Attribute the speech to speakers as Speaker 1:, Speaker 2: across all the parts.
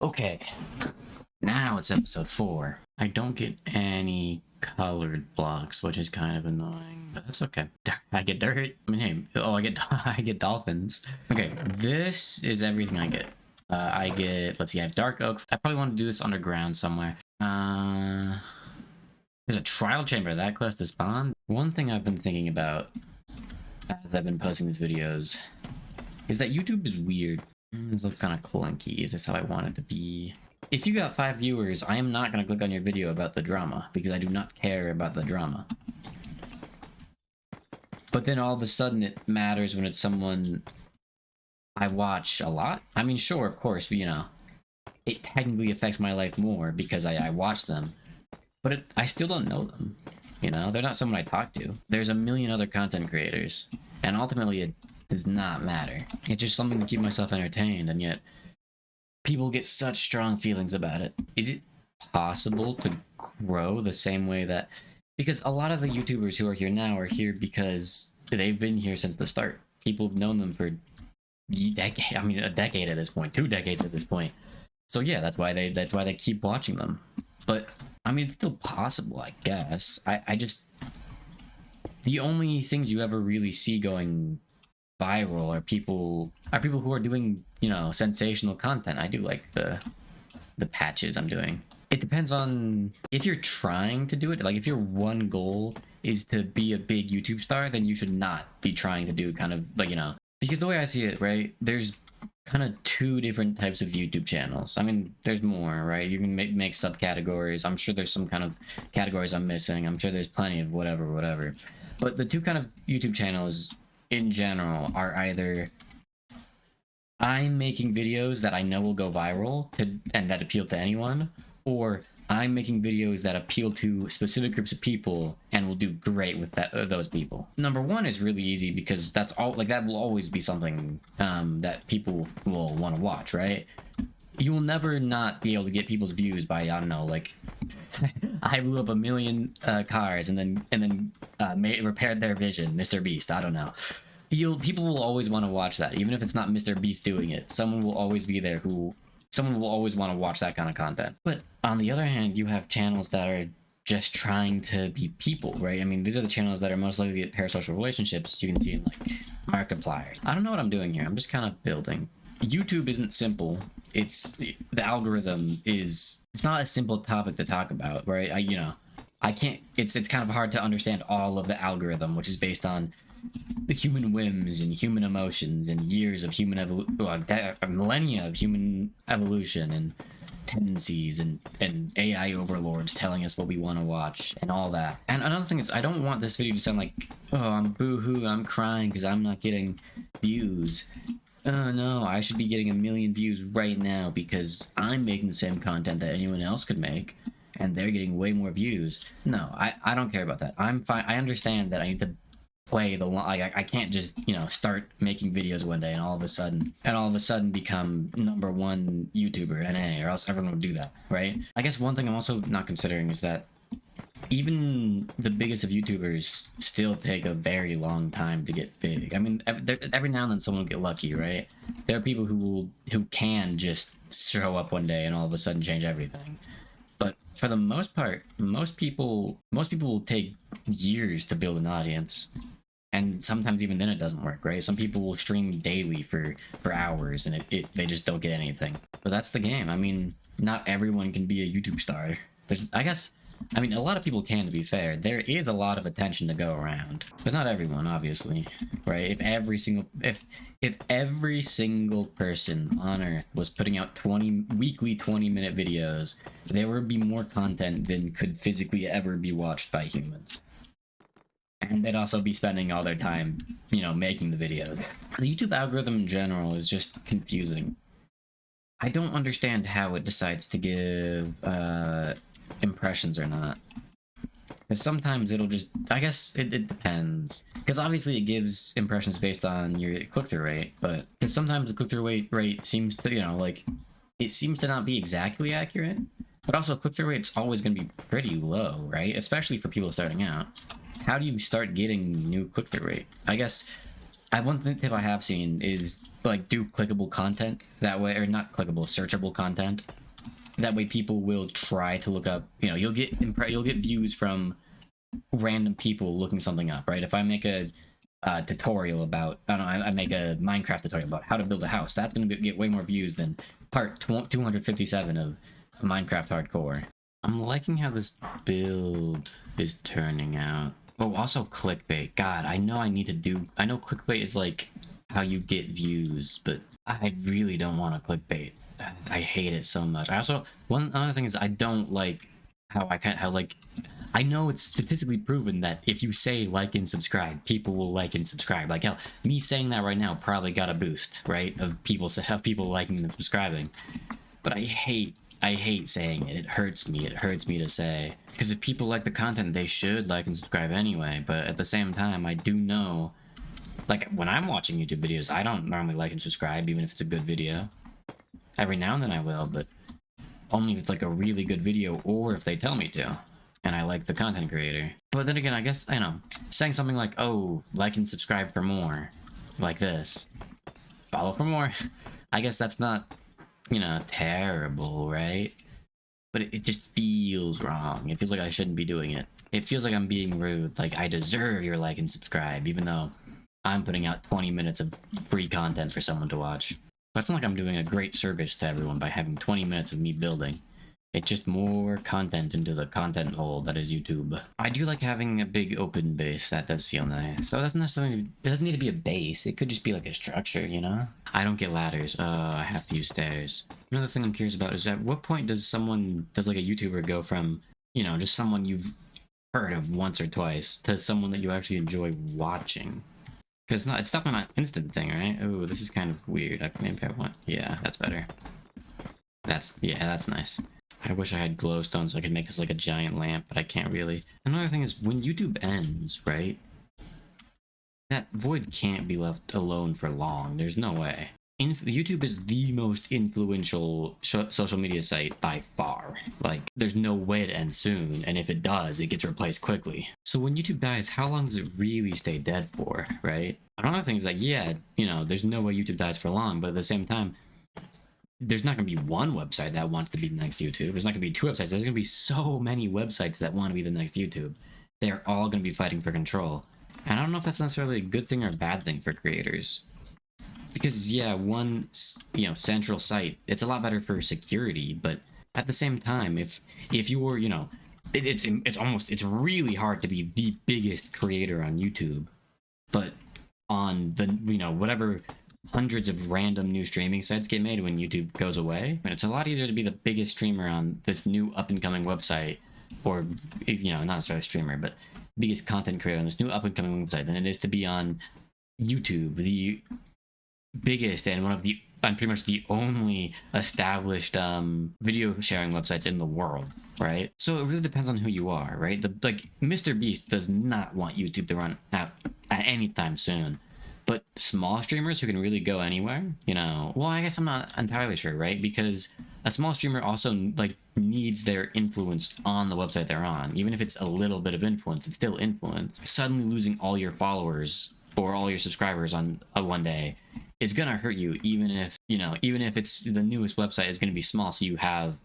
Speaker 1: Okay, now it's episode 4. I don't get any colored blocks, which is kind of annoying, but that's okay. I get dirt. I mean, hey, oh, I get I get dolphins. Okay, this is everything I get. I get, let's see, I have dark oak. I probably want to do this underground somewhere. There's a trial chamber that close to spawn. One thing I've been thinking about as I've been posting these videos is that YouTube is weird. This looks kind of clunky. Is this how I want it to be? If you got 5 viewers, I am not going to click on your video about the drama, because I do not care about the drama. But then all of a sudden it matters when it's someone I watch a lot. I mean, sure, of course, you know, it technically affects my life more because I watch them. But I still don't know them. You know, they're not someone I talk to. There's a million other content creators, and ultimately it does not matter. It's just something to keep myself entertained, and yet people get such strong feelings about it. Is it possible to grow the same way that... Because a lot of the YouTubers who are here now are here because they've been here since the start. People have known them for a decade at this point, 2 decades at this point. So yeah, that's why they keep watching them. But I mean, it's still possible, I guess. I just... The only things you ever really see going viral are people who are doing, you know, sensational content. I do like the patches I'm doing. It depends on if you're trying to do it. Like, if your one goal is to be a big YouTube star, then you should not be trying to do kind of like, you know, because the way I see it, right, there's kind of 2 different types of YouTube channels. I mean, there's more, right? You can make subcategories. I'm sure there's some kind of categories I'm missing. I'm sure there's plenty of whatever. But the 2 kind of YouTube channels in general are either I'm making videos that I know will go viral and that appeal to anyone, or I'm making videos that appeal to specific groups of people and will do great with those people. Number 1 is really easy because that's all, like, that will always be something that people will want to watch, right? You will never not be able to get people's views by, I don't know, like, I blew up 1 million cars and then repaired their vision, Mr. Beast. I don't know. People will always want to watch that, even if it's not Mr. Beast doing it. Someone will always be there someone will always want to watch that kind of content. But on the other hand, you have channels that are just trying to be people, right? I mean, these are the channels that are most likely to get parasocial relationships. You can see in, like, Markiplier. I don't know what I'm doing here. I'm just kind of building. YouTube isn't simple. It's the algorithm is... It's not a simple topic to talk about, right? I can't... It's kind of hard to understand all of the algorithm, which is based on the human whims and human emotions and years of human millennia of human evolution and tendencies and AI overlords telling us what we want to watch and all that. And another thing is, I don't want this video to sound like, oh, I'm boo-hoo, I'm crying because I'm not getting views. Oh no, I should be getting 1 million views right now because I'm making the same content that anyone else could make and they're getting way more views. No, I don't care about that. I'm fine. I understand that I need to play the like I can't just, you know, start making videos one day and all of a sudden become #1 YouTuber in NA, or else everyone would do that, right? I guess one thing I'm also not considering is that even the biggest of YouTubers still take a very long time to get big. I mean, every now and then someone will get lucky, right? There are people who can just show up one day and all of a sudden change everything. But for the most part, most people will take years to build an audience. And sometimes even then it doesn't work, right? Some people will stream daily for hours and they just don't get anything. But that's the game. I mean, not everyone can be a YouTube star. I mean, a lot of people can, to be fair. There is a lot of attention to go around. But not everyone, obviously, right? If every single person on Earth was putting out weekly 20-minute videos, there would be more content than could physically ever be watched by humans. And they'd also be spending all their time, you know, making the videos. The YouTube algorithm in general is just confusing. I don't understand how it decides to give impressions or not. Because sometimes it'll just... I guess it depends. Because obviously it gives impressions based on your click-through rate, but... Because sometimes the click-through rate seems to, you know, like... It seems to not be exactly accurate. But also click-through rate's always going to be pretty low, right? Especially for people starting out. How do you start getting new click-through rate? I guess One tip I have seen is like do clickable content that way, or not clickable, searchable content. That way, people will try to look up. You know, you'll get views from random people looking something up, right? If I make a tutorial about, I don't know, I make a Minecraft tutorial about how to build a house, that's going to get way more views than part 257 of Minecraft Hardcore. I'm liking how this build is turning out. Oh, also clickbait. God, I know I know clickbait is like how you get views, but I really don't want to clickbait. I hate it so much. I also, another thing is I don't like I know it's statistically proven that if you say like and subscribe, people will like and subscribe. Like hell, me saying that right now probably got a boost, right? Of people liking and subscribing. But I hate saying it. It hurts me. It hurts me to say. Because if people like the content, they should like and subscribe anyway. But at the same time, I do know, like when I'm watching YouTube videos, I don't normally like and subscribe, even if it's a good video. Every now and then I will, but only if it's like a really good video or if they tell me to. And I like the content creator. But then again, I guess, I know, saying something like, oh, like and subscribe for more, like this, follow for more, I guess that's not, you know, terrible, right? But it just feels wrong. It feels like I shouldn't be doing it. It feels like I'm being rude, like I deserve your like and subscribe, even though I'm putting out 20 minutes of free content for someone to watch. But it's not like I'm doing a great service to everyone by having 20 minutes of me building. It's just more content into the content hole that is YouTube. I do like having a big open base. That does feel nice. So it doesn't need to be a base. It could just be like a structure, you know? I don't get ladders. I have to use stairs. Another thing I'm curious about is at what point does like a YouTuber go from, you know, just someone you've heard of once or twice to someone that you actually enjoy watching? Because it's definitely not an instant thing, right? Oh, this is kind of weird. Maybe I want... Yeah, that's better. That's nice. I wish I had glowstone so I could make this like a giant lamp, but I can't really. Another thing is, when YouTube ends, right? That void can't be left alone for long. There's no way. YouTube is the most influential social media site by far. Like, there's no way it ends soon, and if it does, it gets replaced quickly. So when YouTube dies, how long does it really stay dead for, right? Another thing is like, yeah, you know, there's no way YouTube dies for long, but at the same time, there's not going to be one website that wants to be the next YouTube. There's not going to be two websites. There's going to be so many websites that want to be the next YouTube. They're all going to be fighting for control. And I don't know if that's necessarily a good thing or a bad thing for creators. Because, yeah, one, you know, central site, it's a lot better for security, but at the same time, if you're, you know, it's really hard to be the biggest creator on YouTube, but on the, you know, whatever hundreds of random new streaming sites get made when YouTube goes away, and it's a lot easier to be the biggest streamer on this new up-and-coming website, or, you know, not necessarily streamer, but biggest content creator on this new up-and-coming website than it is to be on YouTube, the biggest and pretty much the only established video sharing websites in the world, right? So it really depends on who you are, right? Like Mr. Beast does not want YouTube to run out at any time soon. But small streamers who can really go anywhere, you know, well, I guess I'm not entirely sure, right? Because a small streamer also like needs their influence on the website they're on. Even if it's a little bit of influence, it's still influence. Suddenly losing all your followers or all your subscribers on one day is gonna hurt you, even if, you know, even if it's the newest website is gonna be small, so you have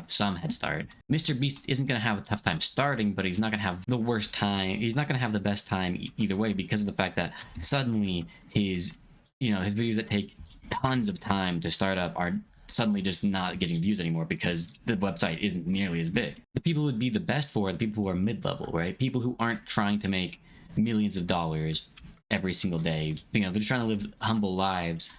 Speaker 1: some head start. Mr. Beast isn't gonna have a tough time starting, but he's not gonna have the worst time. He's not gonna have the best time either way, because of the fact that suddenly his videos that take tons of time to start up are suddenly just not getting views anymore because the website isn't nearly as big. The people who would be the best for are the people who are mid-level, right? People who aren't trying to make millions of dollars every single day. You know, they're just trying to live humble lives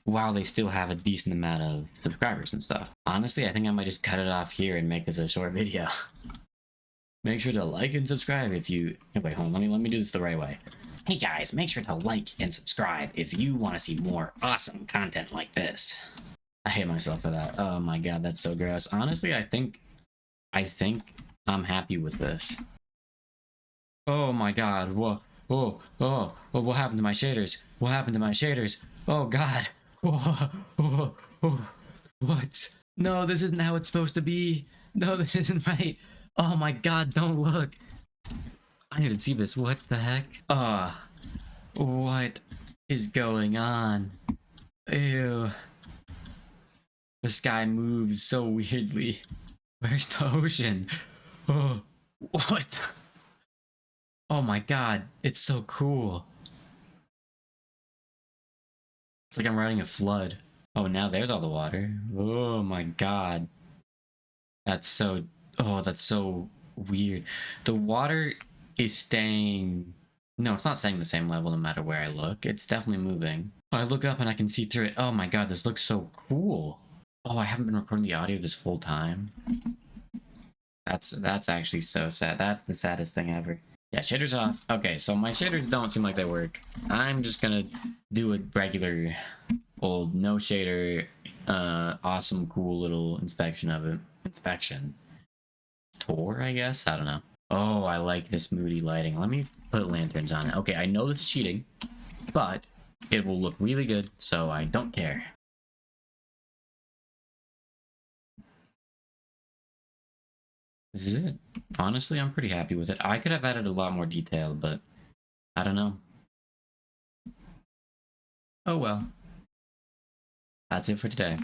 Speaker 1: while they still have a decent amount of subscribers and stuff. Honestly, I think I might just cut it off here and make this a short video. Make sure to like and subscribe if you... Wait, hold on, let me do this the right way. Hey guys, make sure to like and subscribe if you want to see more awesome content like this. I hate myself for that. Oh my god, that's so gross. Honestly, I think I'm happy with this. Oh my god, whoa. Oh, what happened to my shaders? What happened to my shaders? Oh god. What? No, this isn't how it's supposed to be. No, this isn't right. Oh my god, don't look. I need to see this. What the heck? What? is going on? Ew. The sky moves so weirdly. Where's the ocean? Oh, what? Oh my god, it's so cool. It's like I'm riding a flood. Oh, now there's all the water. Oh my god. That's so... Oh, that's so weird. The water is staying... No, it's not staying the same level no matter where I look. It's definitely moving. I look up and I can see through it. Oh my god, this looks so cool. Oh, I haven't been recording the audio this whole time. That's actually so sad. That's the saddest thing ever. Yeah, shaders off. Okay, so my shaders don't seem like they work. I'm just gonna do a regular old no shader, awesome, cool little inspection of it. Inspection. Tour, I guess? I don't know. Oh, I like this moody lighting. Let me put lanterns on it. Okay, I know this is cheating, but it will look really good, so I don't care. This is it. Honestly, I'm pretty happy with it. I could have added a lot more detail, but I don't know. Oh well. That's it for today.